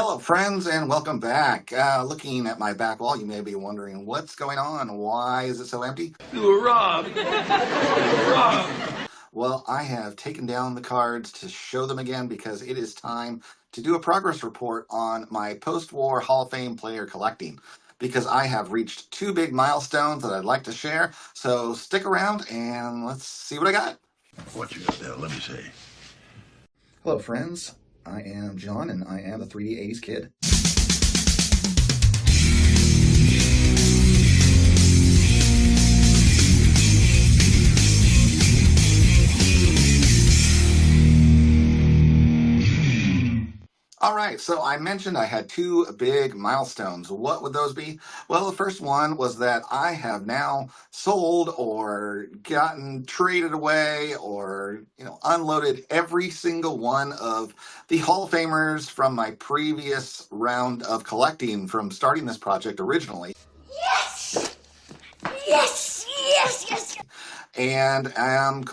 Hello, friends, and welcome back. Looking at my back wall, you may be wondering what's going on. Why is it so empty? You were robbed. You were robbed. Well, I have taken down the cards to show them again because it is time to do a progress report on my post-war Hall of Fame player collecting, because I have reached two big milestones that I'd like to share. So stick around and let's see what I got. What you got there? Let me see. Hello, friends. I am John, and I am the 3D 80s kid. All right, so I mentioned I had two big milestones. What would those be? Well, the first one was that I have now sold or gotten traded away or, unloaded every single one of the Hall of Famers from my previous round of collecting from starting this project originally. Yes! Yes! Yes! Yes! And I am,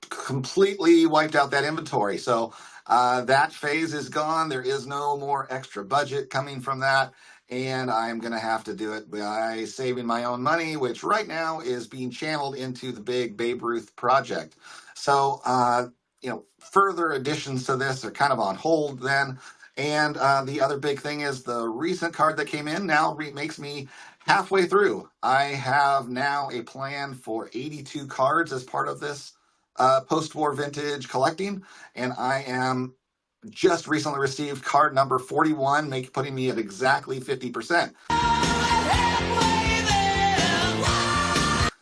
completely wiped out that inventory. So that phase is gone. There is no more extra budget coming from that. And I'm going to have to do it by saving my own money, which right now is being channeled into the big Babe Ruth project. So, further additions to this are kind of on hold then. And the other big thing is the recent card that came in now makes me halfway through. I have now a plan for 82 cards as part of this post-war vintage collecting, and I am just recently received card number 41, putting me at exactly 50%.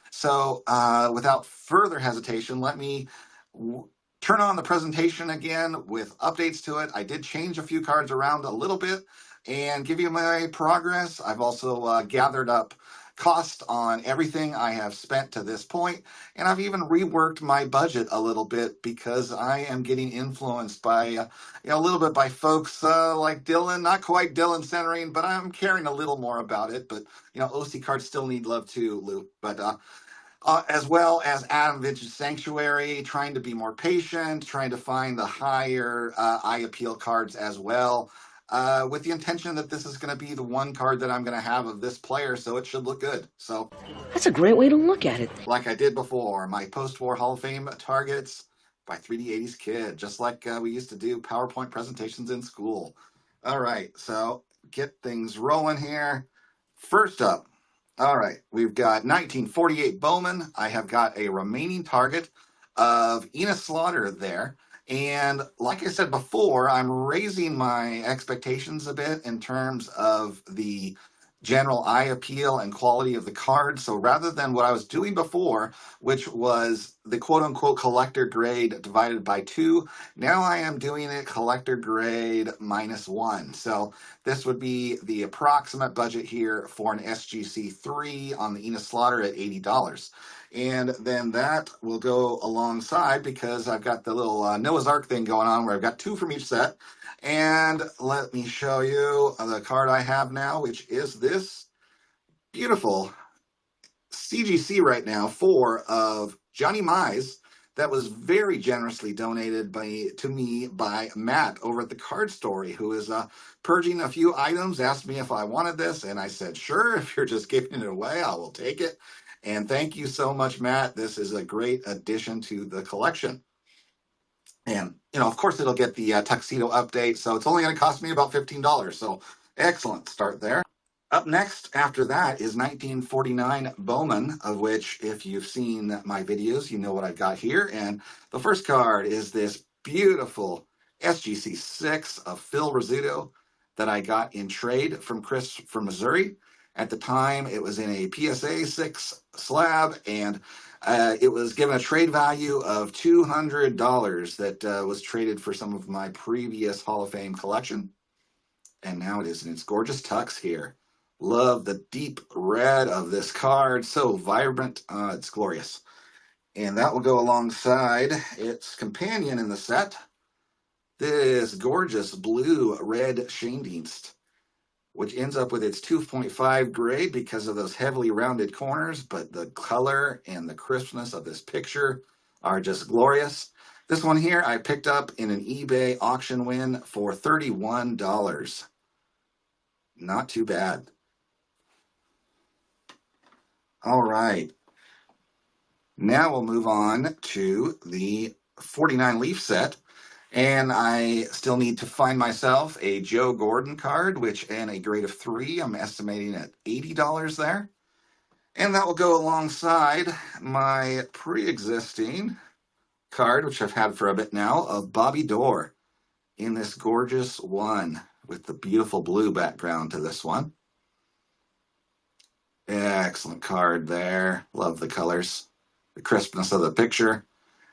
So without further hesitation, let me turn on the presentation again with updates to it. I did change a few cards around a little bit and give you my progress. I've also gathered up cost on everything I have spent to this point, and I've even reworked my budget a little bit because I am getting influenced by a little bit by folks like Dylan, not quite Dylan centering, but I'm caring a little more about it. But OC cards still need love too, Lou. But as well as Adam Vintage Sanctuary, trying to be more patient, trying to find the higher eye appeal cards as well. With the intention that this is going to be the one card that I'm going to have of this player, so it should look good. So that's a great way to look at it. Like I did before, my post-war Hall of Fame targets by 3D 80s Kid, just like we used to do PowerPoint presentations in school. All right, so get things rolling here. First up, all right, we've got 1948 Bowman. I have got a remaining target of Enos Slaughter there. And like I said before, I'm raising my expectations a bit in terms of the general eye appeal and quality of the card. So rather than what I was doing before, which was the quote-unquote collector grade divided by 2, now I am doing it collector grade -1. So this would be the approximate budget here for an SGC3 on the Enos Slaughter at $80. And then that will go alongside because I've got the little Noah's Ark thing going on where I've got 2 from each set. And let me show you the card I have now, which is this beautiful CGC right now 4 of Johnny Mize that was very generously donated to me by Matt over at the Card Story, who is purging a few items, asked me if I wanted this, and I said, sure, if you're just giving it away, I will take it. And thank you so much, Matt. This is a great addition to the collection. And, of course, it'll get the tuxedo update, so it's only going to cost me about $15. So excellent start there. Up next after that is 1949 Bowman, of which, if you've seen my videos, you know what I've got here. And the first card is this beautiful SGC 6 of Phil Rizzuto that I got in trade from Chris from Missouri. At the time, it was in a PSA 6 slab, and it was given a trade value of $200 that was traded for some of my previous Hall of Fame collection. And now it is in its gorgeous tux here. Love the deep red of this card. So vibrant. It's glorious. And that will go alongside its companion in the set, this gorgeous blue-red Schaendienst, which ends up with its 2.5 grade because of those heavily rounded corners, but the color and the crispness of this picture are just glorious. This one here I picked up in an eBay auction win for $31. Not too bad. All right. Now we'll move on to the 49 leaf set. And I still need to find myself a Joe Gordon card, which in a grade of 3, I'm estimating at $80 there. And that will go alongside my pre-existing card, which I've had for a bit now, of Bobby Dorr in this gorgeous one with the beautiful blue background to this one. Excellent card there. Love the colors, the crispness of the picture.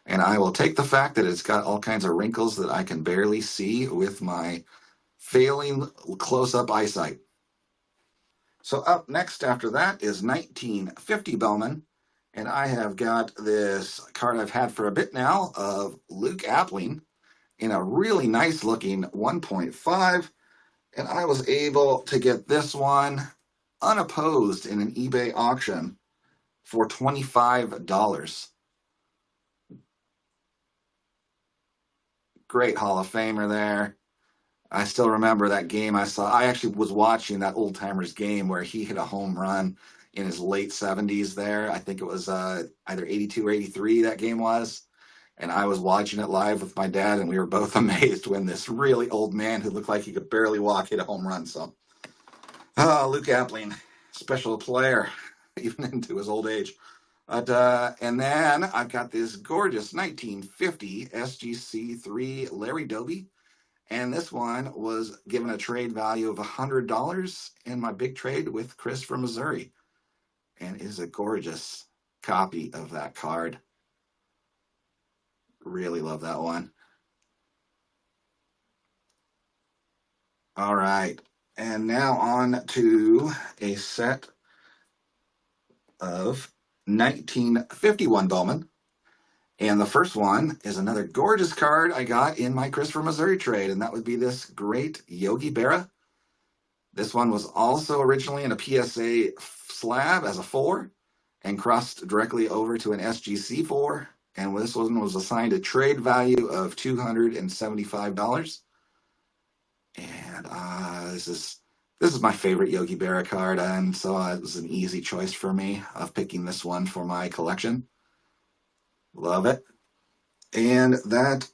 And I will take the fact that it's got all kinds of wrinkles that I can barely see with my failing close-up eyesight. So up next after that is 1950 Bowman. And I have got this card I've had for a bit now of Luke Appling in a really nice looking 1.5. And I was able to get this one unopposed in an eBay auction for $25. Great Hall of Famer there. I still remember that game I saw. I actually was watching that Old Timers game where he hit a home run in his late 70s there. I think it was either 82 or 83 that game was. And I was watching it live with my dad, and we were both amazed when this really old man who looked like he could barely walk hit a home run. So, Luke Appling, special player, even into his old age. And then I've got this gorgeous 1950 SGC3 Larry Doby. And this one was given a trade value of $100 in my big trade with Chris from Missouri. And is a gorgeous copy of that card. Really love that one. All right. And now on to a set of 1951 Bowman. And the first one is another gorgeous card I got in my Christopher Missouri trade, and that would be this great Yogi Berra. This one was also originally in a PSA slab as a 4 and crossed directly over to an SGC 4. And this one was assigned a trade value of $275. And this is my favorite Yogi Berra card, and so it was an easy choice for me of picking this one for my collection. Love it. And that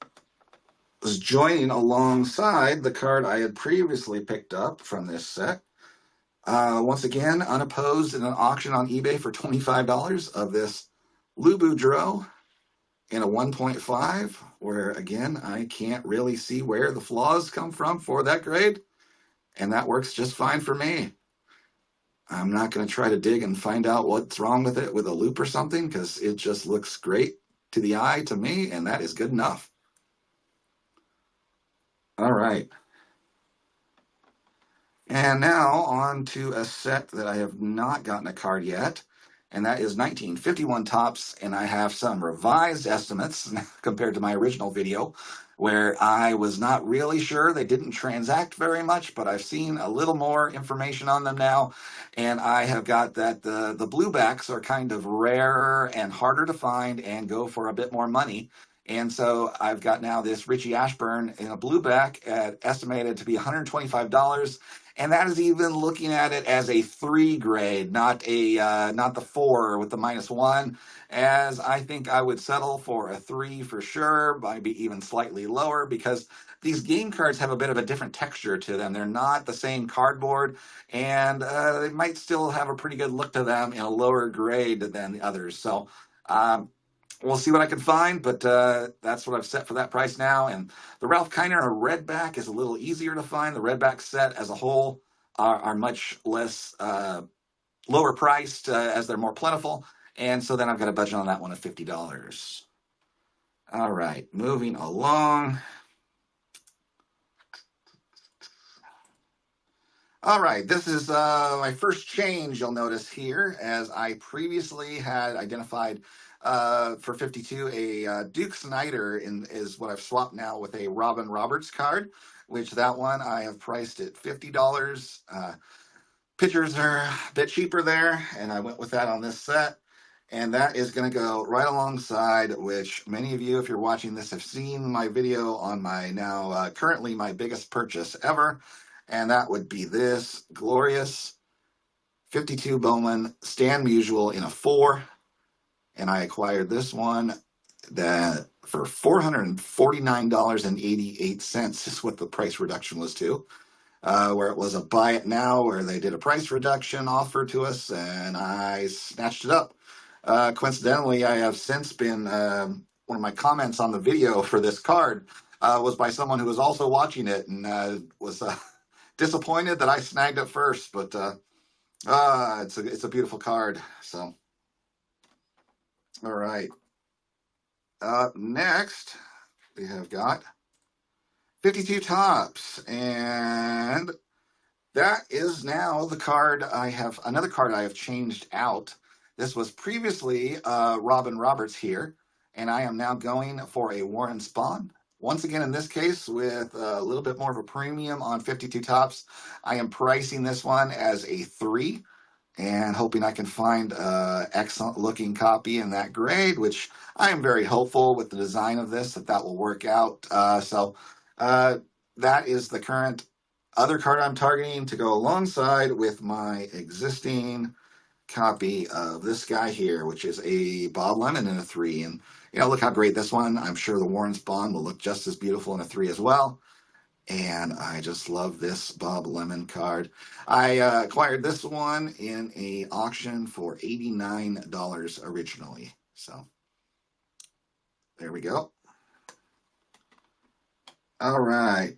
was joining alongside the card I had previously picked up from this set. Once again, unopposed in an auction on eBay for $25 of this Lou Boudreau in a 1.5, where again, I can't really see where the flaws come from for that grade. And that works just fine for me. I'm not going to try to dig and find out what's wrong with it with a loop or something, because it just looks great to the eye to me, and that is good enough. All right. And now on to a set that I have not gotten a card yet, and that is 1951 Topps, and I have some revised estimates compared to my original video, where I was not really sure. They didn't transact very much, but I've seen a little more information on them now, and I have got that the bluebacks are kind of rarer and harder to find and go for a bit more money. And so I've got now this Richie Ashburn in a blueback at estimated to be $125. And that is even looking at it as a 3 grade, not the 4 with the -1, as I think I would settle for a 3 for sure, maybe even slightly lower, because these game cards have a bit of a different texture to them. They're not the same cardboard, and they might still have a pretty good look to them in a lower grade than the others. So we'll see what I can find, but that's what I've set for that price now. And the Ralph Kiner Redback is a little easier to find. The Redback set as a whole are much less lower priced as they're more plentiful. And so then I've got a budget on that one of $50. All right, moving along. All right, this is my first change you'll notice here, as I previously had identified for 52 a Duke Snyder is what I've swapped now with a Robin Roberts card, which that one I have priced at $50. Pictures are a bit cheaper there, and I went with that on this set. And that is going to go right alongside, which many of you, if you're watching this, have seen my video on my now currently my biggest purchase ever. And that would be this glorious 52 Bowman Stand Musial in a 4. And I acquired this one that for $449.88 is what the price reduction was to. Where it was a buy it now, where they did a price reduction offer to us, and I snatched it up. Coincidentally, I have since been, one of my comments on the video for this card was by someone who was also watching it and was disappointed that I snagged it first, but it's a beautiful card. So, all right. Next, we have got 52 Tops, and that is now the card I have, another card I have changed out. This was previously Robin Roberts here, and I am now going for a Warren Spahn. Once again, in this case, with a little bit more of a premium on 52 Tops, I am pricing this one as a 3 and hoping I can find an excellent looking copy in that grade, which I am very hopeful with the design of this that will work out. That is the current other card I'm targeting to go alongside with my existing copy of this guy here, which is a Bob Lemon in a 3. And, look how great this one. I'm sure the Warren Spahn will look just as beautiful in a 3 as well. And I just love this Bob Lemon card. I acquired this one in a auction for $89 originally. So there we go. All right.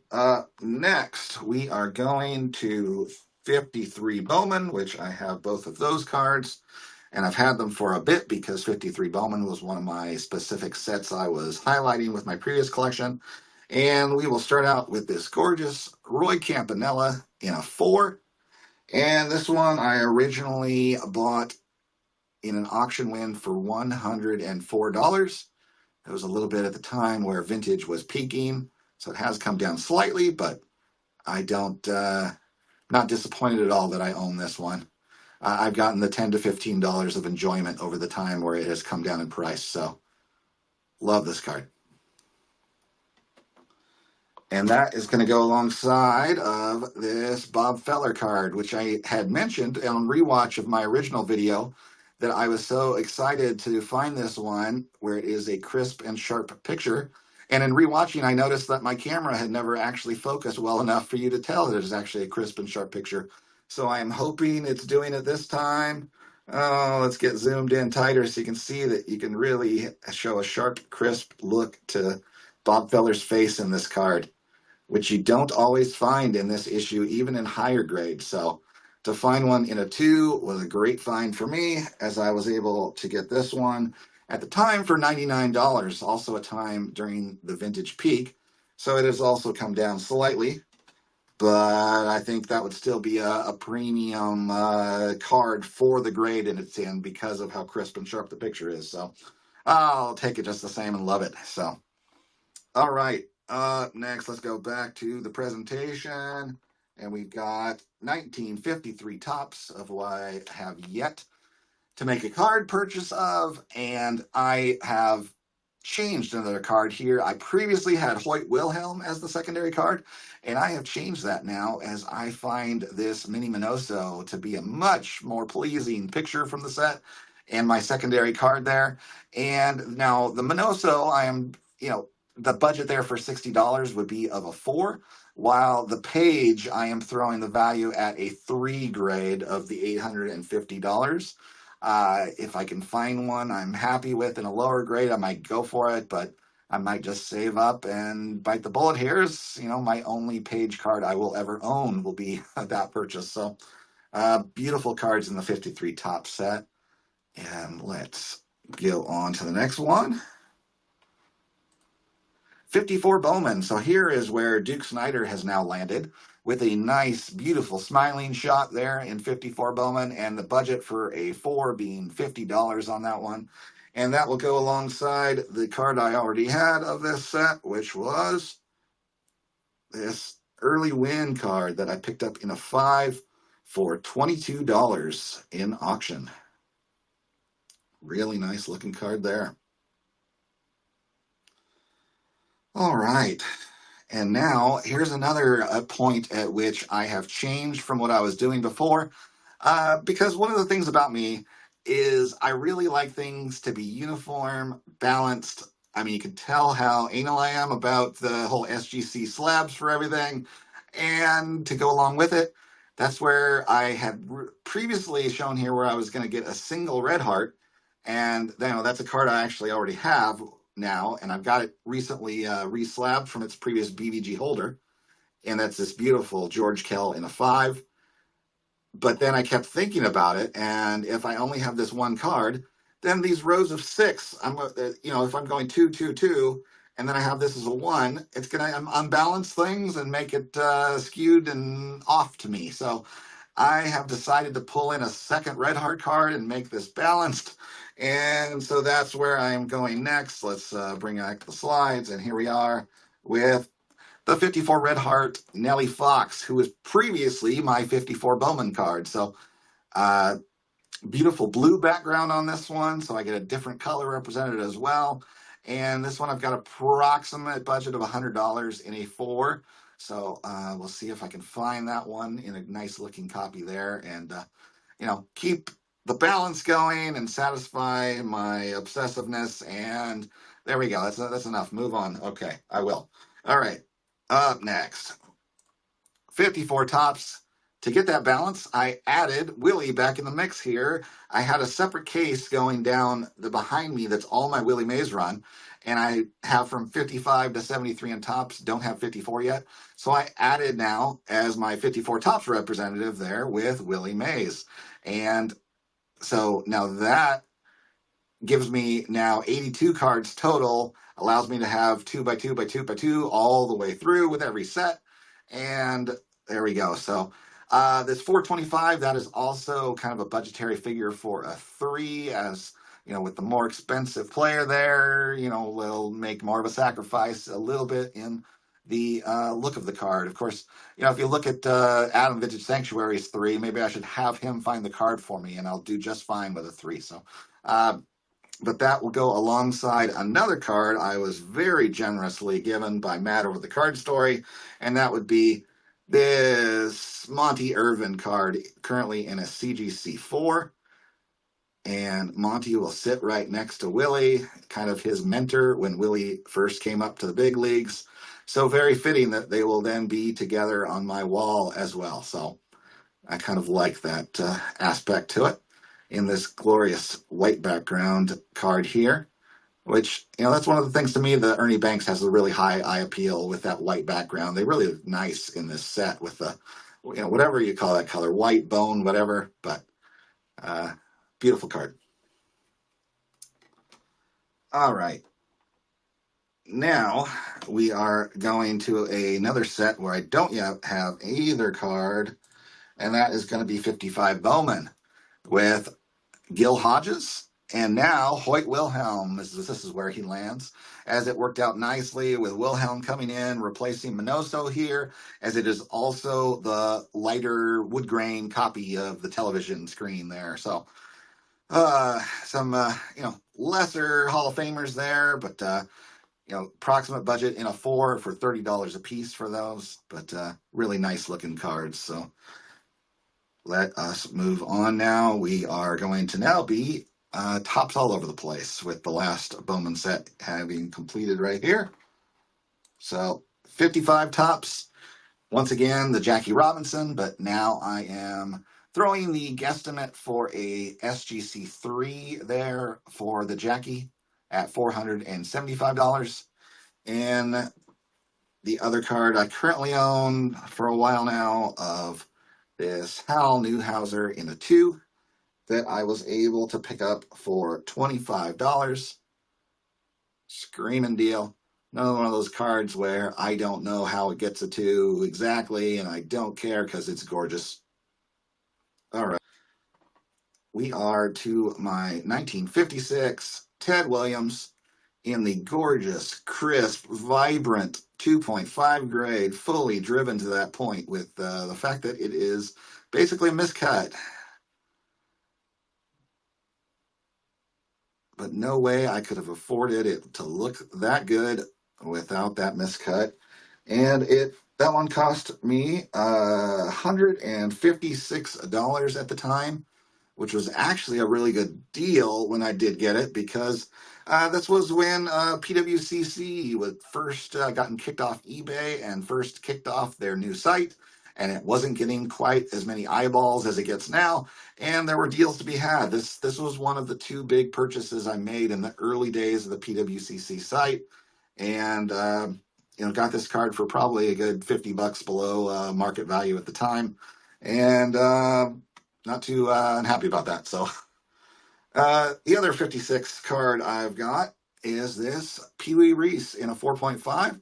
Next, we are going to 53 Bowman, which I have both of those cards. And I've had them for a bit because 53 Bowman was one of my specific sets I was highlighting with my previous collection. And we will start out with this gorgeous Roy Campanella in a 4. And this one I originally bought in an auction win for $104. It was a little bit at the time where vintage was peaking, so it has come down slightly, but I don't, not disappointed at all that I own this one. I've gotten the $10 to $15 of enjoyment over the time where it has come down in price, so love this card. And that is going to go alongside of this Bob Feller card, which I had mentioned on rewatch of my original video that I was so excited to find this one where it is a crisp and sharp picture. And in rewatching, I noticed that my camera had never actually focused well enough for you to tell that it is actually a crisp and sharp picture. So I am hoping it's doing it this time. Oh, let's get zoomed in tighter so you can see that you can really show a sharp, crisp look to Bob Feller's face in this card, which you don't always find in this issue, even in higher grades. So to find one in a 2 was a great find for me, as I was able to get this one at the time for $99, also a time during the vintage peak. So it has also come down slightly, but I think that would still be a premium card for the grade it's in because of how crisp and sharp the picture is. So I'll take it just the same and love it. So, all right. Next, let's go back to the presentation, and we've got 1953 Tops of what I have yet to make a card purchase of, and I have changed another card here. I previously had Hoyt Wilhelm as the secondary card, and I have changed that now as I find this Mini Minoso to be a much more pleasing picture from the set and my secondary card there. And now the Minoso, I am, the budget there for $60 would be of a 4, while the Page, I am throwing the value at a 3 grade of the $850. If I can find one I'm happy with in a lower grade, I might go for it, but I might just save up and bite the bullet. Here's, my only Page card I will ever own will be that purchase. So beautiful cards in the 53 Top set. And let's go on to the next one. 54 Bowman. So here is where Duke Snyder has now landed with a nice, beautiful smiling shot there in 54 Bowman, and the budget for a 4 being $50 on that one. And that will go alongside the card I already had of this set, which was this Early Win card that I picked up in a 5 for $22 in auction. Really nice looking card there. All right. And now here's another point at which I have changed from what I was doing before. Because one of the things about me is I really like things to be uniform, balanced. I mean, you can tell how anal I am about the whole SGC slabs for everything. And to go along with it, that's where I had previously shown here where I was going to get a single red heart. And that's a card I actually already have now, and I've got it recently re-slabbed from its previous BVG holder. And that's this beautiful George Kell in a 5. But then I kept thinking about it, and if I only have this one card, then these rows of 6, if I'm going 2, 2, 2, and then I have this as a 1, it's going to unbalance things and make it skewed and off to me. So I have decided to pull in a second red heart card and make this balanced. And so that's where I'm going next. Let's bring back the slides. And here we are with the 54 Red Heart Nellie Fox, who was previously my 54 Bowman card. So beautiful blue background on this one, so I get a different color represented as well. And this one I've got approximate budget of $100 in a 4. So we'll see if I can find that one in a nice looking copy there, and keep the balance going and satisfy my obsessiveness. And there we go. That's enough. Move on. Okay, I will. All right. Up next, 54 tops. To get that balance, I added Willie back in the mix here. I had a separate case going down the behind me that's all my Willie Mays run, and I have from 55 to 73 in tops, don't have 54 yet. So I added now as my 54 tops representative there with Willie Mays. And so now that gives me now 82 cards total, allows me to have 2 by 2 by 2 by 2 all the way through with every set. And there we go. So this 425, that is also kind of a budgetary figure for a 3, as with the more expensive player there, will make more of a sacrifice a little bit in the look of the card. Of course, if you look at Adam Vintage Sanctuary's 3, maybe I should have him find the card for me, and I'll do just fine with a 3. So, but that will go alongside another card I was very generously given by Matt over the card story, and that would be this Monty Irvin card, currently in a CGC 4. And Monty will sit right next to Willie, kind of his mentor when Willie first came up to the big leagues. So very fitting that they will then be together on my wall as well. So I kind of like that aspect to it in this glorious white background card here, which, that's one of the things to me that Ernie Banks has a really high eye appeal with that white background. They really look nice in this set with the, whatever you call that color, white, bone, whatever, but beautiful card. All right. Now we are going to another set where I don't yet have either card, and that is going to be 55 Bowman with Gil Hodges. And now Hoyt Wilhelm, this is where he lands, as it worked out nicely with Wilhelm coming in, replacing Minoso here, as it is also the lighter wood grain copy of the television screen there. So some, lesser Hall of Famers there, but, approximate budget in a 4 for $30 a piece for those, but really nice looking cards. So let us move on now. We are going to now be tops all over the place with the last Bowman set having completed right here. So 55 tops. Once again, the Jackie Robinson, but now I am throwing the guesstimate for a SGC 3 there for the Jackie at $475. And the other card I currently own for a while now of this Hal Newhouser in a 2 that I was able to pick up for $25. Screaming deal. Another one of those cards where I don't know how it gets a 2 exactly, and I don't care because it's gorgeous. All right. We are to my 1956 Ted Williams in the gorgeous, crisp, vibrant 2.5 grade, fully driven to that point with the fact that it is basically a miscut. but no way I could have afforded it to look that good without that miscut. And that one cost me $156 at the time, which was actually a really good deal when I did get it, because this was when PWCC was first gotten kicked off eBay and first kicked off their new site, and it wasn't getting quite as many eyeballs as it gets now, and there were deals to be had. This was one of the two big purchases I made in the early days of the PWCC site, and got this card for probably a good $50 below market value at the time, and not too unhappy about that. So the other 56 card I've got is this Pee Wee Reese in a 4.5.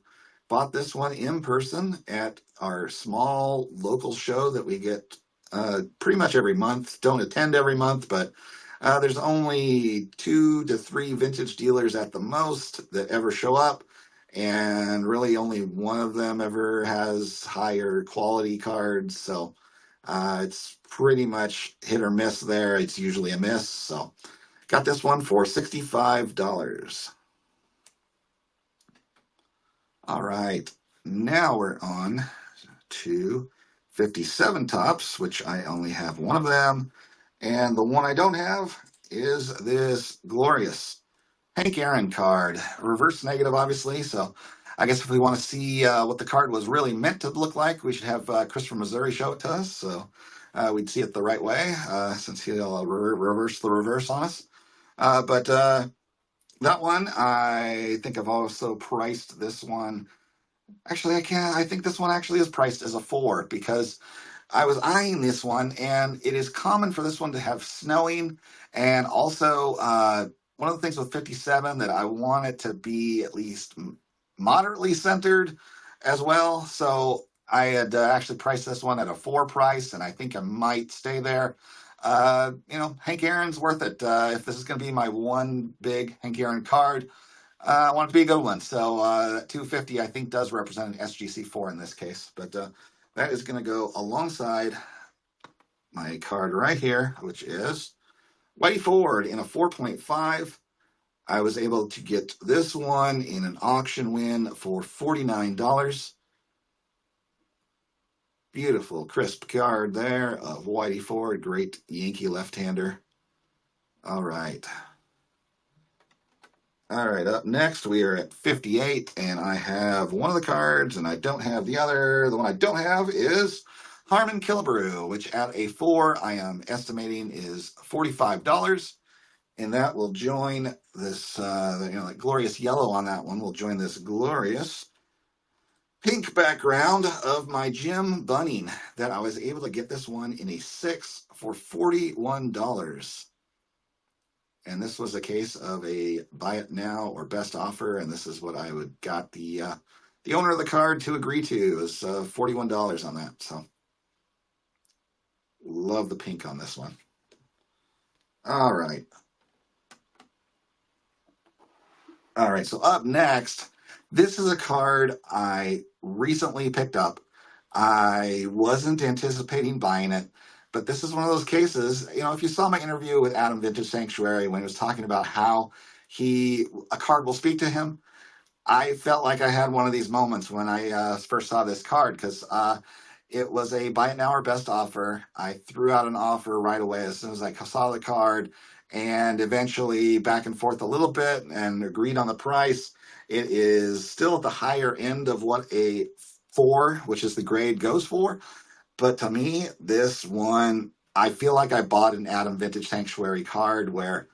Bought this one in person at our small local show that we get pretty much every month. Don't attend every month, but there's only 2 to 3 vintage dealers at the most that ever show up. And really only one of them ever has higher quality cards. So it's pretty much hit or miss there. It's usually a miss. So got this one for $65. All right. Now we're on to 57 tops, which I only have one of them. And the one I don't have is this glorious Hank Aaron card. Reverse negative, obviously. So I guess if we want to see what the card was really meant to look like, we should have Chris from Missouri show it to us. So we'd see it the right way, since he'll reverse the reverse on us. But that one, I think I've also priced this one. Actually, I can't. I think this one actually is priced as a 4, because I was eyeing this one, and it is common for this one to have snowing. And also, one of the things with 57 that I want it to be at least moderately centered as well. So I had actually priced this one at a 4 price, and I think I might stay there. Hank Aaron's worth it. If this is going to be my one big Hank Aaron card, I want it to be a good one. So 250, I think, does represent an SGC4 in this case. But that is going to go alongside my card right here, which is Whitey Ford in a 4.5. I was able to get this one in an auction win for $49. Beautiful, crisp card there of Whitey Ford, great Yankee left-hander. All right. All right, up next we are at 58, and I have one of the cards, and I don't have the other. The one I don't have is Harmon Killebrew, which at a 4 I am estimating is $45, and that will join this, that glorious yellow on that one will join this glorious pink background of my Jim Bunning that I was able to get this one in a 6 for $41. And this was a case of a buy it now or best offer, and this is what I would got the owner of the card to agree to, is $41 on that. So love the pink on this one. All right. All right, so up next, this is a card I recently picked up. I wasn't anticipating buying it, but this is one of those cases, if you saw my interview with Adam Vintage Sanctuary when he was talking about how a card will speak to him, I felt like I had one of these moments when I first saw this card, because it was a buy it now or best offer. I threw out an offer right away as soon as I saw the card, and eventually back and forth a little bit and agreed on the price. It is still at the higher end of what a 4, which is the grade, goes for. But to me, this one, I feel like I bought an Adam Vintage Sanctuary card where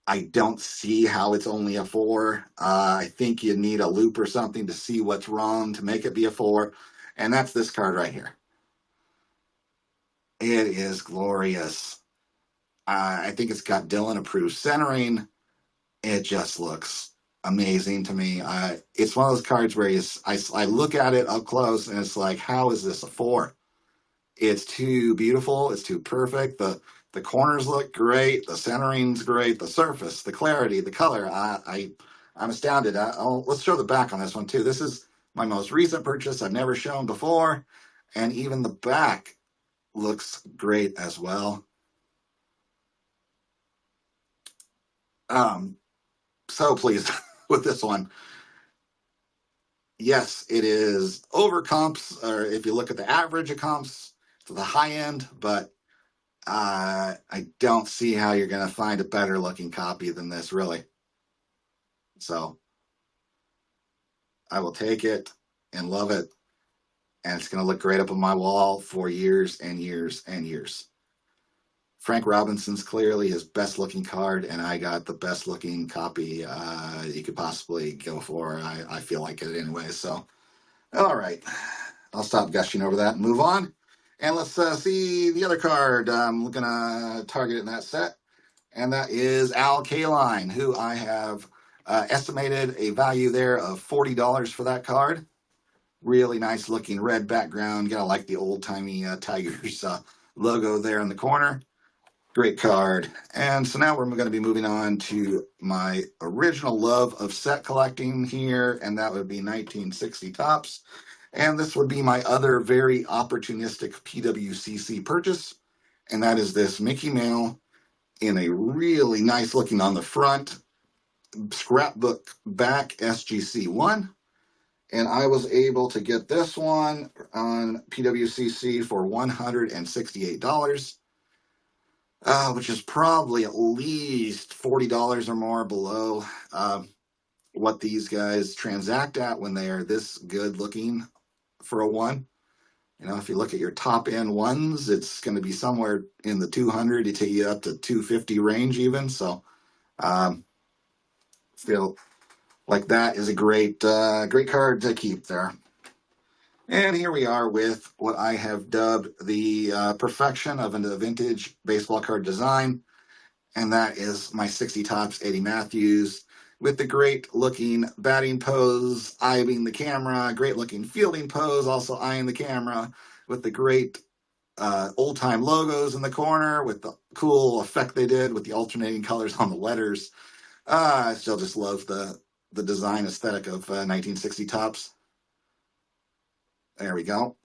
I don't see how it's only a 4. I think you need a loop or something to see what's wrong to make it be a 4. And that's this card right here. It is glorious. I think it's got Dylan approved centering. It just looks amazing to me. It's one of those cards where I look at it up close and it's like, how is this a 4? It's too beautiful. It's too perfect. The corners look great. The centering's great. The surface, the clarity, the color. I'm astounded. Let's show the back on this one too. This is my most recent purchase. I've never shown before, and even the back looks great as well. so pleased with this one. Yes, it is over comps, or if you look at the average of comps to the high end, but I don't see how you're going to find a better looking copy than this, really. So I will take it and love it, and it's going to look great up on my wall for years and years and years. Frank Robinson's clearly his best looking card, and I got the best looking copy you could possibly go for. I feel like it anyway. So, all right, I'll stop gushing over that and move on. And let's see the other card I'm going to target in that set, and that is Al Kaline, who I have estimated a value there of $40 for that card. Really nice looking red background. Gotta like the old timey Tigers logo there in the corner. Great card. And so now we're going to be moving on to my original love of set collecting here, and that would be 1960 Topps. And this would be my other very opportunistic PWCC purchase, and that is this Mickey Mantle in a really nice looking on the front scrapbook back SGC1. And I was able to get this one on PWCC for $168. Which is probably at least $40 or more below what these guys transact at when they are this good looking for a one. You know, if you look at your top end ones, it's going to be somewhere in the 200 to take you up to 250 range even. So feel like that is a great card to keep there. And here we are with what I have dubbed the perfection of a vintage baseball card design. And that is my 60 Topps Eddie Matthews with the great looking batting pose, eyeing the camera, great looking fielding pose, also eyeing the camera, with the great old time logos in the corner, with the cool effect they did with the alternating colors on the letters. I still just love the design aesthetic of 1960 Topps. There we go.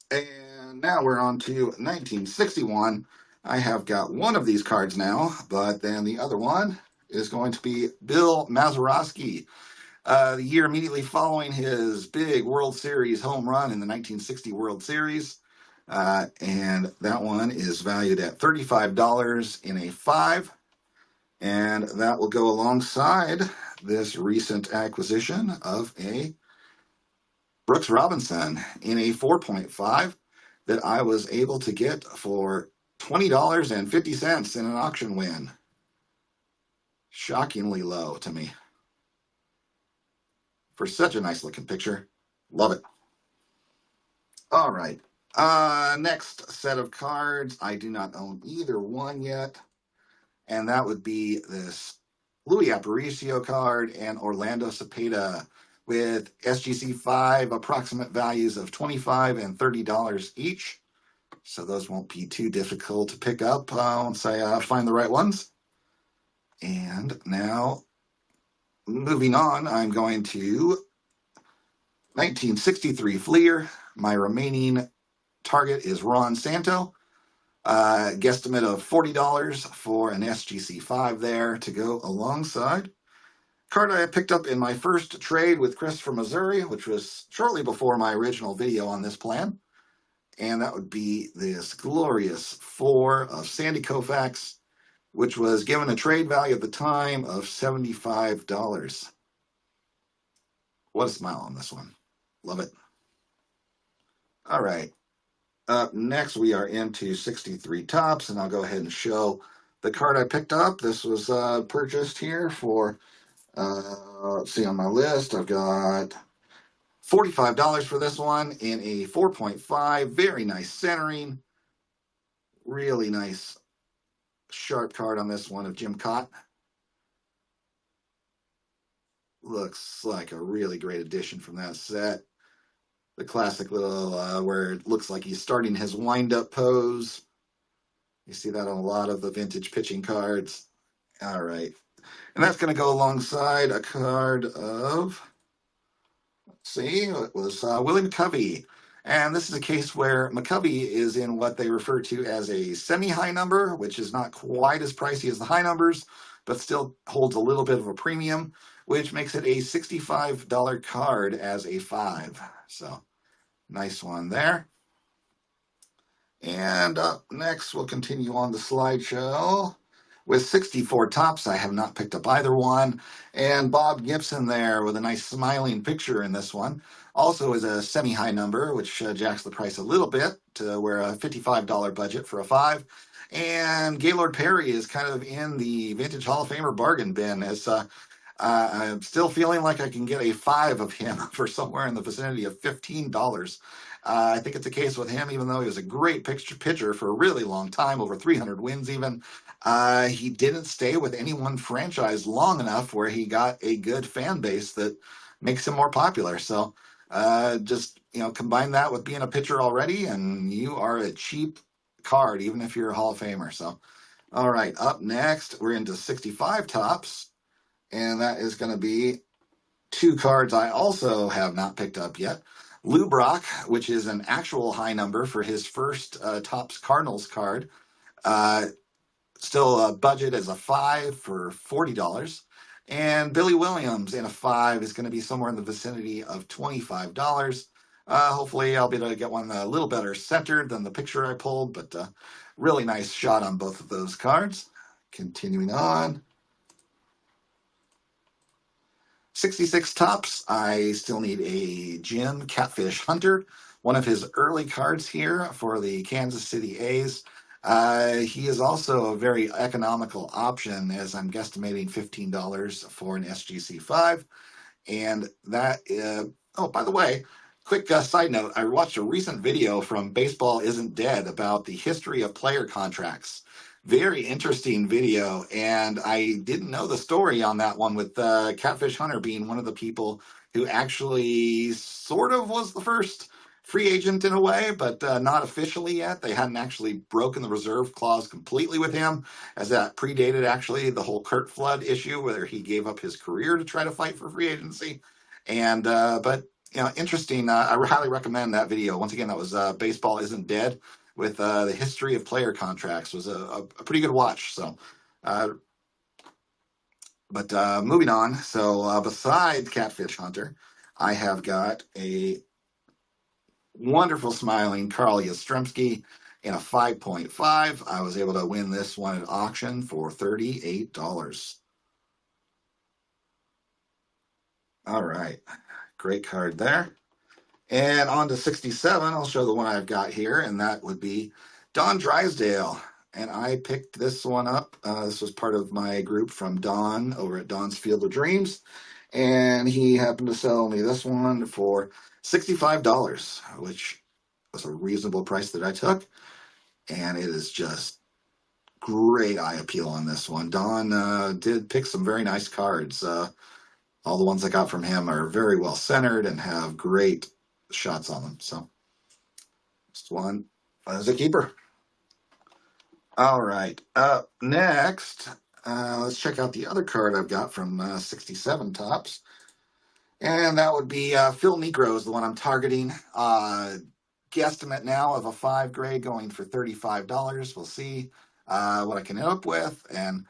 And now we're on to 1961. I have got one of these cards now, but then the other one is going to be Bill Mazeroski. The year immediately following his big World Series home run in the 1960 World Series. And that one is valued at $35 in a 5. And that will go alongside this recent acquisition of a Brooks Robinson in a 4.5 that I was able to get for $20.50 in an auction win. Shockingly low to me for such a nice looking picture. Love it. All right. Next set of cards. I do not own either one yet. And that would be this Louis Aparicio card and Orlando Cepeda with SGC 5 approximate values of $25 and $30 each. So those won't be too difficult to pick up once I find the right ones. And now, moving on, I'm going to 1963 Fleer. My remaining target is Ron Santo. Guesstimate of $40 for an SGC 5 there to go alongside. Card I picked up in my first trade with Christopher Missouri, which was shortly before my original video on this plan. And that would be this glorious 4 of Sandy Koufax, which was given a trade value at the time of $75. What a smile on this one. Love it. All right. Up next, we are into 63 Topps, and I'll go ahead and show the card I picked up. This was purchased here for, let's see on my list, I've got $45 for this one in a 4.5. Very nice centering. Really nice sharp card on this one of Jim Cott. Looks like a really great addition from that set. The classic little where it looks like he's starting his wind-up pose. You see that on a lot of the vintage pitching cards. All right. And that's going to go alongside a card of, let's see, it was Willie McCovey. And this is a case where McCovey is in what they refer to as a semi-high number, which is not quite as pricey as the high numbers, but still holds a little bit of a premium, which makes it a $65 card as a 5. So nice one there. And up next, we'll continue on the slideshow with 64 tops. I have not picked up either one. And Bob Gibson there with a nice smiling picture in this one. Also is a semi-high number, which jacks the price a little bit to where a $55 budget for a 5. And Gaylord Perry is kind of in the Vintage Hall of Famer bargain bin, as I'm still feeling like I can get a 5 of him for somewhere in the vicinity of $15. I think it's a case with him, even though he was a great pitcher for a really long time, over 300 wins even. He didn't stay with any one franchise long enough where he got a good fan base that makes him more popular. So just, combine that with being a pitcher already, and you are a cheap card, even if you're a Hall of Famer. So, all right, up next, we're into 65 tops. And that is going to be 2 cards I also have not picked up yet. Lou Brock, which is an actual high number for his first Topps Cardinals card. Still a budget as a 5 for $40. And Billy Williams in a 5 is going to be somewhere in the vicinity of $25. Hopefully I'll be able to get one a little better centered than the picture I pulled, but really nice shot on both of those cards. Continuing on. 66 tops, I still need a Jim Catfish Hunter, one of his early cards here for the Kansas City A's. He is also a very economical option, as I'm guesstimating $15 for an SGC5. And that, by the way, quick side note, I watched a recent video from Baseball Isn't Dead about the history of player contracts. Very interesting video, and I didn't know the story on that one, with Catfish Hunter being one of the people who actually sort of was the first free agent in a way, but not officially yet. They hadn't actually broken the reserve clause completely with him, as that predated actually the whole Curt Flood issue, where he gave up his career to try to fight for free agency. And but interesting. I highly recommend that video. Once again, that was Baseball Isn't Dead, with the history of player contracts. Was a pretty good watch. So, but moving on. So besides Catfish Hunter, I have got a wonderful smiling Carl Yastrzemski in a 5.5. I was able to win this one at auction for $38. All right, great card there. And on to 67, I'll show the one I've got here, and that would be Don Drysdale. And I picked this one up. This was part of my group from Don over at Don's Field of Dreams. And he happened to sell me this one for $65, which was a reasonable price that I took. And it is just great eye appeal on this one. Don did pick some very nice cards. All the ones I got from him are very well centered and have great shots on them. So this one is a keeper. All right, up next, let's check out the other card I've got from 67 Topps, and that would be Phil Negro is the one I'm targeting. Guesstimate now of a 5 grade going for $35. We'll see what I can end up with. And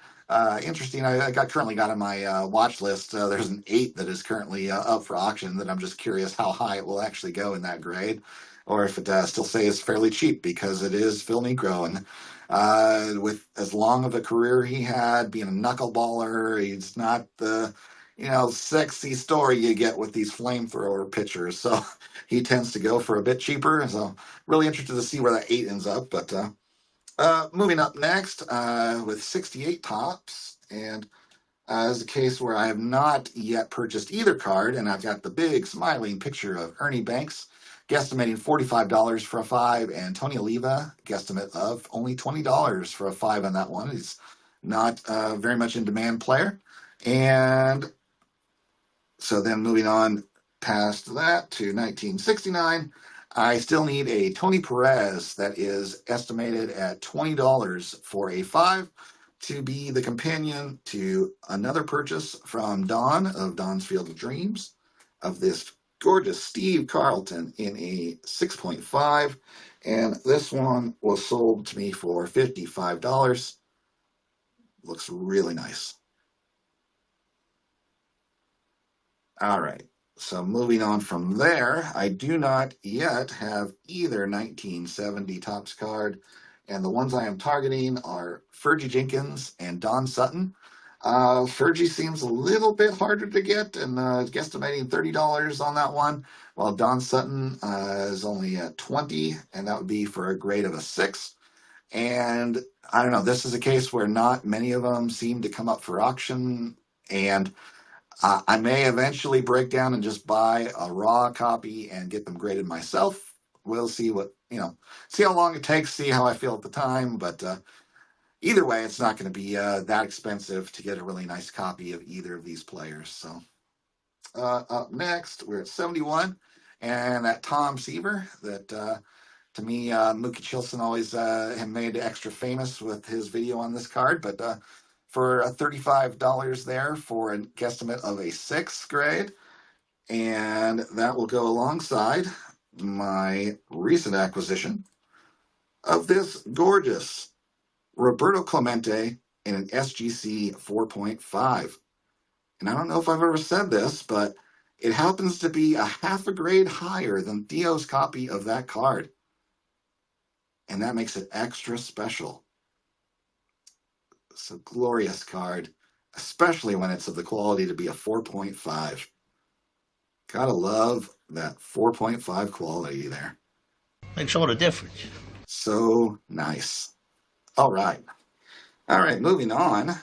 interesting, I currently got on my watch list. There's an 8 that is currently up for auction that I'm just curious how high it will actually go in that grade, or if it still stays fairly cheap, because it is Phil Negro. And with as long of a career he had, being a knuckleballer, he's not the sexy story you get with these flamethrower pitchers. So he tends to go for a bit cheaper. So really interested to see where that 8 ends up. But moving up next with 68 Topps, and is a case where I have not yet purchased either card, and I've got the big smiling picture of Ernie Banks, guesstimating $45 for a 5, and Tony Oliva, guesstimate of only $20 for a 5 on that one. He's not very much in demand player. And so then moving on past that to 1969, I still need a Tony Perez that is estimated at $20 for a 5 to be the companion to another purchase from Don of Don's Field of Dreams of this gorgeous Steve Carlton in a 6.5. And this one was sold to me for $55. Looks really nice. All right. So moving on from there, I do not yet have either 1970 Topps card, and the ones I am targeting are Fergie Jenkins and Don Sutton. Fergie seems a little bit harder to get, and guesstimating $30 on that one, while Don Sutton is only at 20, and that would be for a grade of a 6. And I don't know, this is a case where not many of them seem to come up for auction, and I may eventually break down and just buy a raw copy and get them graded myself. We'll see see how long it takes, see how I feel at the time. But either way, it's not going to be that expensive to get a really nice copy of either of these players. So up next, we're at 71, and that Tom Seaver that to me, Mookie Chilson always made extra famous with his video on this card, but for $35 there for a guesstimate of a 6th grade, and that will go alongside my recent acquisition of this gorgeous Roberto Clemente in an SGC 4.5. And I don't know if I've ever said this, but it happens to be a half a grade higher than Theo's copy of that card. And that makes it extra special. It's a glorious card, especially when it's of the quality to be a 4.5. Gotta love that 4.5 quality there. Makes all the difference. So nice. All right, moving on.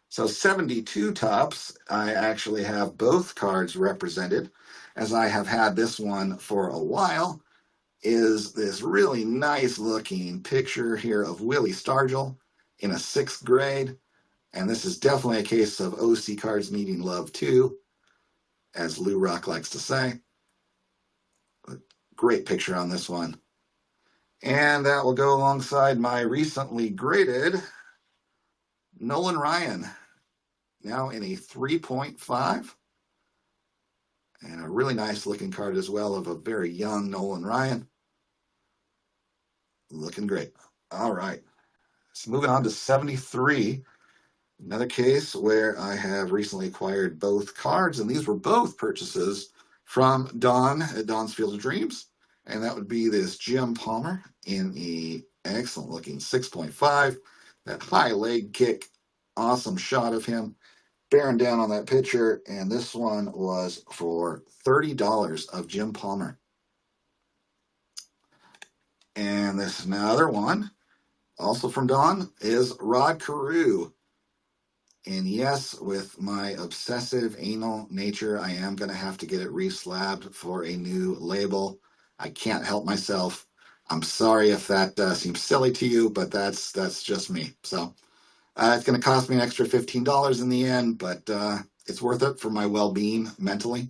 So 72 Topps, I actually have both cards represented, as I have had this one for a while, is this really nice looking picture here of Willie Stargell in a 6th grade. And this is definitely a case of OC cards needing love too, as Lou Rock likes to say. A great picture on this one. And that will go alongside my recently graded Nolan Ryan, now in a 3.5. And a really nice looking card as well of a very young Nolan Ryan. Looking great. All right. So moving on to 73. Another case where I have recently acquired both cards, and these were both purchases from Don at Don's Field of Dreams. And that would be this Jim Palmer in a excellent looking 6.5. That high leg kick, awesome shot of him bearing down on that pitcher. And this one was for $30 of Jim Palmer. And this another one, also from Don, is Rod Carew. And yes, with my obsessive anal nature, I am going to have to get it reslabbed for a new label. I can't help myself. I'm sorry if that seems silly to you, but that's just me. So it's going to cost me an extra $15 in the end, but it's worth it for my well-being mentally.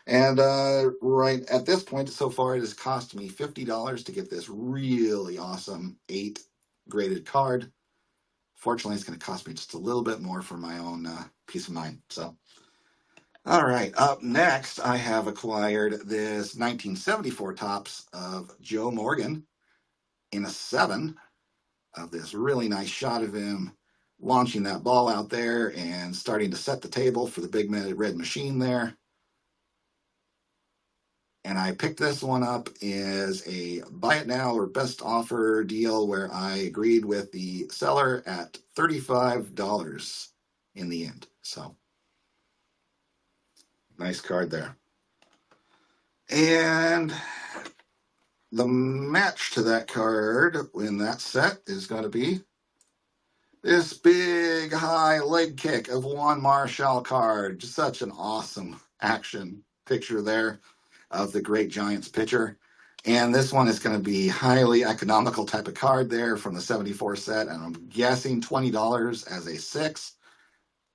And right at this point, so far, it has cost me $50 to get this really awesome 8 graded card. Fortunately, it's going to cost me just a little bit more for my own peace of mind. So, all right, up next, I have acquired this 1974 Topps of Joe Morgan in a 7 of this really nice shot of him launching that ball out there and starting to set the table for the big red machine there. And I picked this one up as a buy it now or best offer deal where I agreed with the seller at $35 in the end. So, nice card there. And the match to that card in that set is going to be this big high leg kick of Juan Marshall card. Just such an awesome action picture there of the great Giants pitcher. And this one is going to be highly economical type of card there from the 74 set. And I'm guessing $20 as a 6.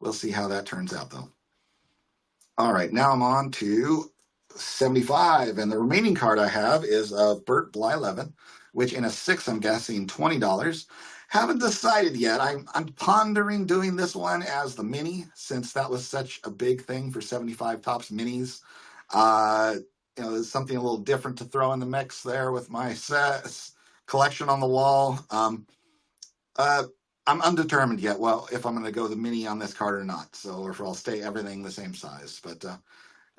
We'll see how that turns out, though. All right, now I'm on to 75. And the remaining card I have is of Bert Blyleven, which in a 6, I'm guessing $20. Haven't decided yet. I'm pondering doing this one as the mini, since that was such a big thing for 75 Topps minis. There's something a little different to throw in the mix there with my collection on the wall. I'm undetermined yet, if I'm going to go the mini on this card or not. So, or if I'll stay everything the same size. But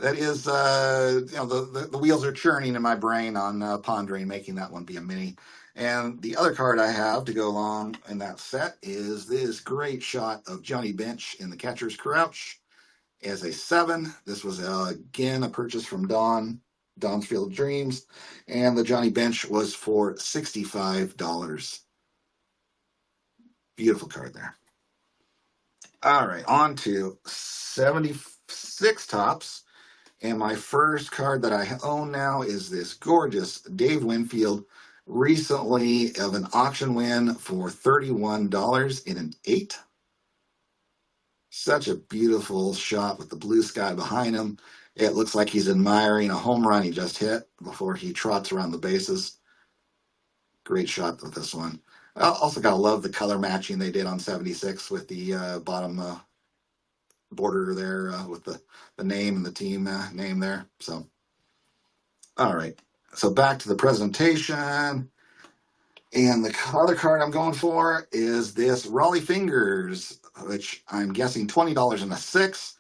that is, the wheels are churning in my brain on pondering making that one be a mini. And the other card I have to go along in that set is this great shot of Johnny Bench in the catcher's crouch as a 7. This was, again, a purchase from Don's Field of Dreams. And the Johnny Bench was for $65. Beautiful card there. All right, on to 76 tops. And my first card that I own now is this gorgeous Dave Winfield, recently of an auction win for $31 in an 8. Such a beautiful shot with the blue sky behind him. It looks like he's admiring a home run he just hit before he trots around the bases. Great shot with this one. I also gotta love the color matching they did on 76 with the bottom border there with the name and the team name there. So, all right. So back to the presentation. And the other card I'm going for is this Raleigh Fingers, which I'm guessing $20 in a 6.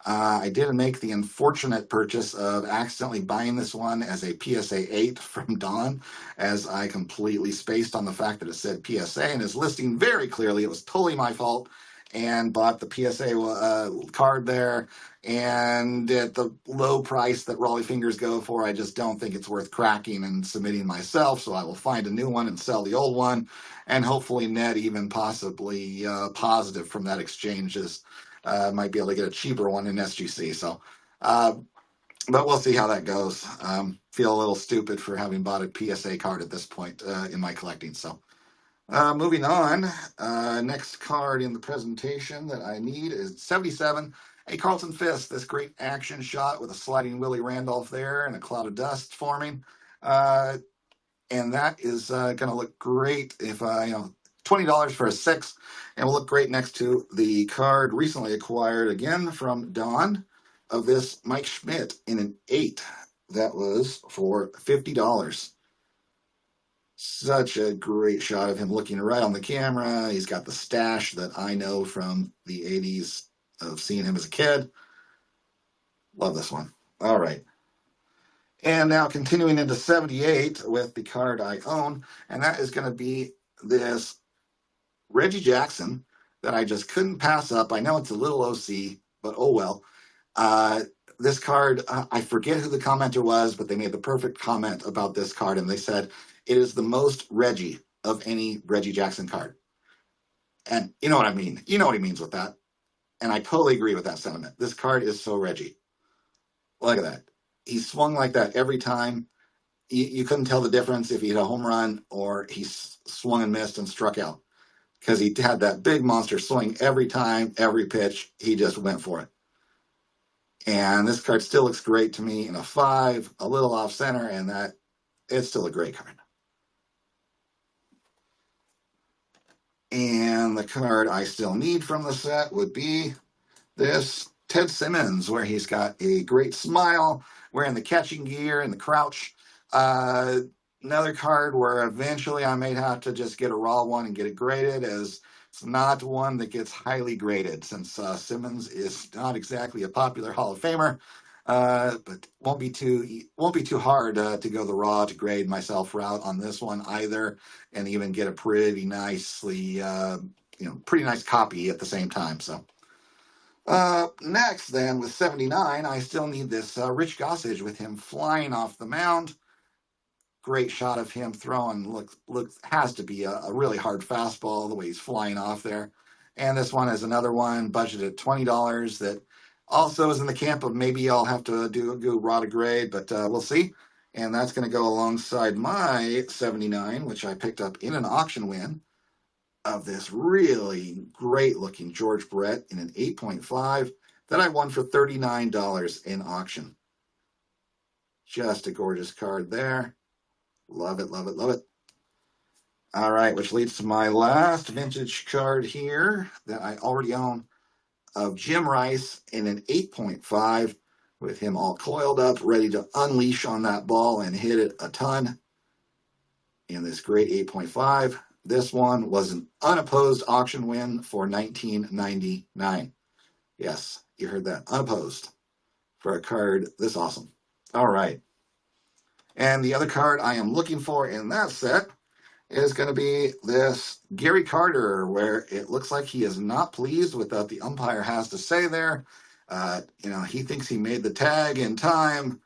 I did make the unfortunate purchase of accidentally buying this one as a PSA 8 from Don, as I completely spaced on the fact that it said PSA and is listing very clearly. It was totally my fault, and bought the PSA card there. And at the low price that Raleigh Fingers go for, I just don't think it's worth cracking and submitting myself. So I will find a new one and sell the old one, and hopefully net even possibly positive from that exchanges. Might be able to get a cheaper one in SGC. So, but we'll see how that goes. Feel a little stupid for having bought a PSA card at this point in my collecting. So, moving on, next card in the presentation that I need is 77. A Carlton Fisk, this great action shot with a sliding Willie Randolph there and a cloud of dust forming. And that is going to look great if $20 for a 6, and will look great next to the card recently acquired again from Don of this Mike Schmidt in an 8. That was for $50. Such a great shot of him looking right on the camera. He's got the stash that I know from the 80s of seeing him as a kid. Love this one. All right. And now continuing into 78 with the card I own, and that is going to be this Reggie Jackson that I just couldn't pass up. I know it's a little OC, but oh well. This card, I forget who the commenter was, but they made the perfect comment about this card, and they said it is the most Reggie of any Reggie Jackson card. And you know what I mean. You know what he means with that. And I totally agree with that sentiment. This card is so Reggie. Look at that. He swung like that every time. You couldn't tell the difference if he hit a home run or he swung and missed and struck out, because he had that big monster swing every time, every pitch. He just went for it. And this card still looks great to me in a 5, a little off center, and that it's still a great card. And the card I still need from the set would be this Ted Simmons, where he's got a great smile, wearing the catching gear and the crouch. Another card where eventually I may have to just get a raw one and get it graded, as it's not one that gets highly graded, since Simmons is not exactly a popular Hall of Famer. But won't be too hard to go the raw to grade myself route on this one either, and even get a pretty nicely pretty nice copy at the same time. So next then with 79, I still need this Rich Gossage with him flying off the mound. Great shot of him throwing, looks has to be a really hard fastball the way he's flying off there. And this one is another one budgeted $20 that also is in the camp of maybe I'll have to go raw to grade, but we'll see. And that's going to go alongside my 79, which I picked up in an auction win, of this really great looking George Brett in an 8.5 that I won for $39 in auction. Just a gorgeous card there. Love it, love it, love it. All right, which leads to my last vintage card here that I already own, of Jim Rice in an 8.5 with him all coiled up, ready to unleash on that ball and hit it a ton in this great 8.5. This one was an unopposed auction win for $19.99. Yes, you heard that, unopposed, for a card this awesome. All right. And the other card I am looking for in that set is going to be this Gary Carter, where it looks like he is not pleased with what the umpire has to say there. He thinks he made the tag in time.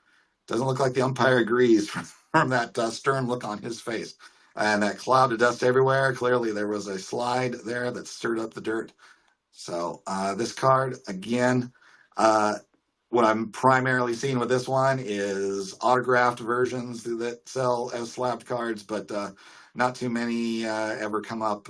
Doesn't look like the umpire agrees from that stern look on his face. And that cloud of dust everywhere. Clearly, there was a slide there that stirred up the dirt. So this card, again, what I'm primarily seeing with this one is autographed versions that sell as slabbed cards, but not too many ever come up,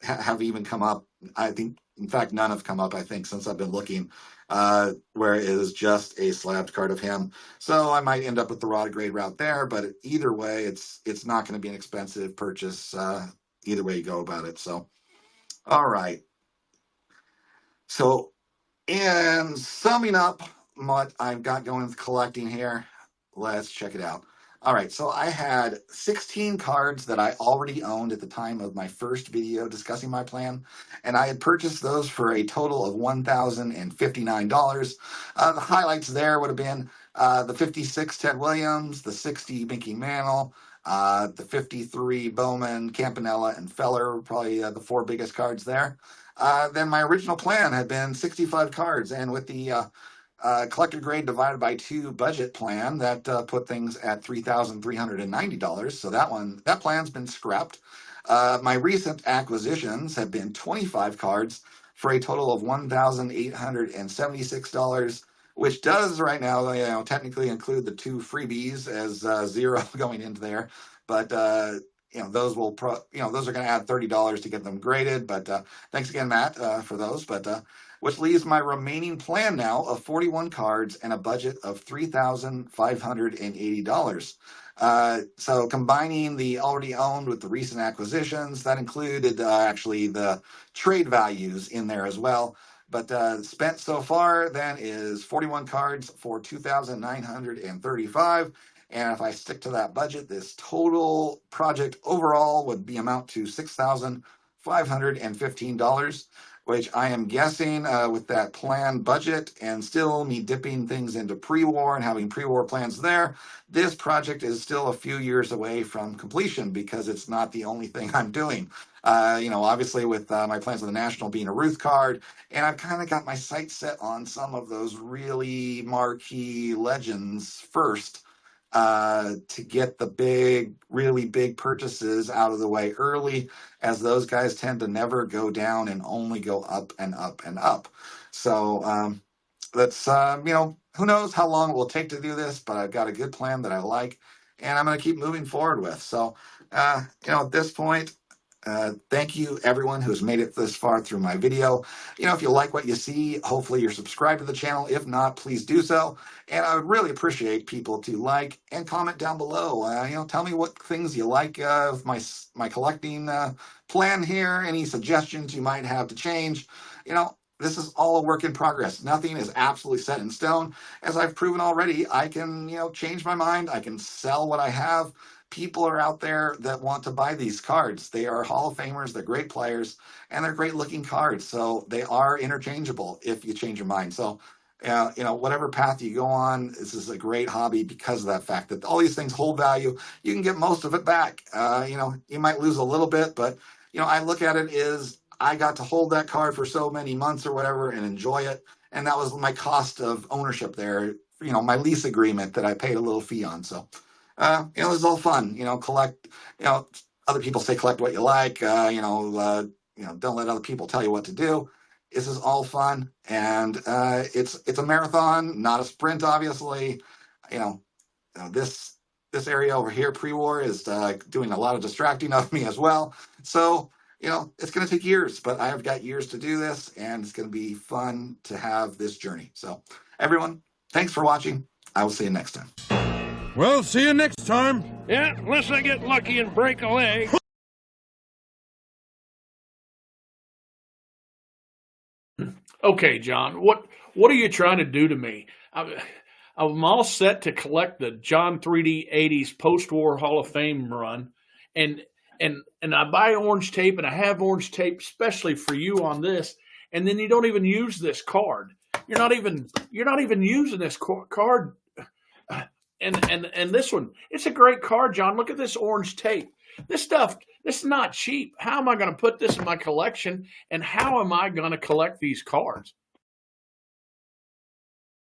have even come up. I think, in fact, none have come up, I think, since I've been looking, where it is just a slabbed card of him. So I might end up with the raw grade route there, but either way, it's not going to be an expensive purchase either way you go about it. So, all right. So, in summing up what I've got going with collecting here, let's check it out. All right, so I had 16 cards that I already owned at the time of my first video discussing my plan, and I had purchased those for a total of $1,059. The highlights there would have been the 56 Ted Williams, the 60 Mickey Mantle, the 53 Bowman, Campanella, and Feller, probably the four biggest cards there. Then my original plan had been 65 cards, and with the collector grade divided by 2 budget plan, that put things at $3,390. So that plan's been scrapped. My recent acquisitions have been 25 cards for a total of $1,876, which does right now, technically include the 2 freebies as zero going into there, but those will those are going to add $30 to get them graded. But thanks again, Matt, for those. But which leaves my remaining plan now of 41 cards and a budget of $3,580. So combining the already owned with the recent acquisitions, that included actually the trade values in there as well. But spent so far then is 41 cards for $2,935. And if I stick to that budget, this total project overall would be amount to $6,515, which I am guessing with that planned budget and still me dipping things into pre-war and having pre-war plans there, this project is still a few years away from completion because it's not the only thing I'm doing. Obviously with my plans of the National being a Ruth card, and I've kind of got my sights set on some of those really marquee legends first. To get the really big purchases out of the way early, as those guys tend to never go down and only go up and up and up. So let's, who knows how long it will take to do this, but I've got a good plan that I like, and I'm going to keep moving forward with. So, at this point, thank you everyone who's made it this far through my video. If you like what you see, hopefully you're subscribed to the channel. If not, please do so. And I would really appreciate people to like and comment down below. Tell me what things you like of my collecting plan here. Any suggestions you might have to change. This is all a work in progress. Nothing is absolutely set in stone. As I've proven already, I can, change my mind. I can sell what I have. People are out there that want to buy these cards. They are Hall of Famers, they're great players, and they're great looking cards. So they are interchangeable if you change your mind. So, whatever path you go on, this is a great hobby because of that fact that all these things hold value. You can get most of it back. You might lose a little bit, but, I look at it as I got to hold that card for so many months or whatever and enjoy it. And that was my cost of ownership there, my lease agreement that I paid a little fee on. So, this is all fun, collect, other people say collect what you like, don't let other people tell you what to do. This is all fun, and it's a marathon, not a sprint, obviously. This area over here, pre-war, is doing a lot of distracting of me as well. So, it's going to take years, but I have got years to do this, and it's going to be fun to have this journey. So, everyone, thanks for watching. I will see you next time. Well, see you next time. Yeah, unless I get lucky and break a leg. Okay, John, what are you trying to do to me? I'm all set to collect the John 3D 80s post-war Hall of Fame run, and I buy orange tape, and I have orange tape especially for you on this, and then you don't even use this card. you're not even using this card. And this one, it's a great card, John. Look at this orange tape. This stuff, this is not cheap. How am I going to put this in my collection? And how am I going to collect these cards?